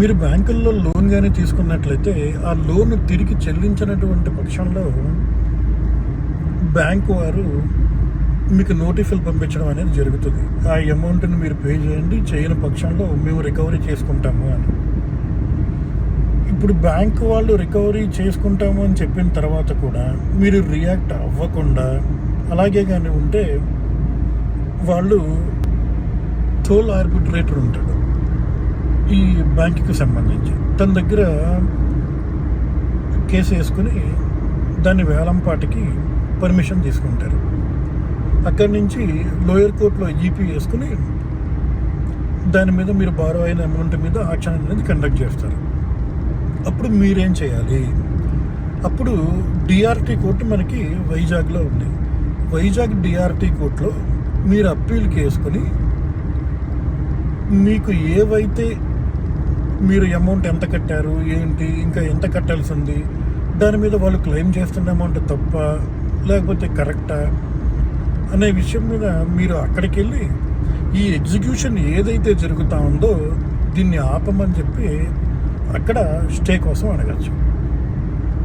మీరు బ్యాంకుల్లో లోన్ కానీ తీసుకున్నట్లయితే ఆ లోన్ తిరిగి చెల్లించినటువంటి పక్షంలో బ్యాంకు వారు మీకు నోటీసులు పంపించడం అనేది జరుగుతుంది. ఆ అమౌంట్ని మీరు పే చేయండి, చేయని పక్షంలో మేము రికవరీ చేసుకుంటాము అని. ఇప్పుడు బ్యాంకు వాళ్ళు రికవరీ చేసుకుంటాము అని చెప్పిన తర్వాత కూడా మీరు రియాక్ట్ అవ్వకుండా అలాగే కానీ ఉంటే వాళ్ళు టోల్ ఆర్బిట్రేటర్ ఉంటాడు ఈ బ్యాంకుకి సంబంధించి, తన దగ్గర కేసు వేసుకుని దాన్ని వేలంపాటికి పర్మిషన్ తీసుకుంటారు. అక్కడి నుంచి లోయర్ కోర్టులో ఈపీ వేసుకుని దాని మీద మీరు బారో అయిన అమౌంట్ మీద ఆక్షన్ అనేది కండక్ట్ చేస్తారు. అప్పుడు మీరేం చేయాలి? అప్పుడు డిఆర్టీ కోర్టు మనకి వైజాగ్లో ఉంది. వైజాగ్ డిఆర్టీ కోర్టులో మీరు అప్పీల్కి వేసుకొని మీకు ఏవైతే మీరు అమౌంట్ ఎంత కట్టారు, ఏంటి, ఇంకా ఎంత కట్టాల్సి ఉంది, దాని మీద వాళ్ళు క్లెయిమ్ చేస్తున్న అమౌంట్ తప్ప లేకపోతే కరెక్టా అనే విషయం మీద మీరు అక్కడికి వెళ్ళి ఈ ఎగ్జిక్యూషన్ ఏదైతే జరుగుతూ ఉందో దీన్ని ఆపమని చెప్పి అక్కడ స్టే కోసం అడగచ్చు.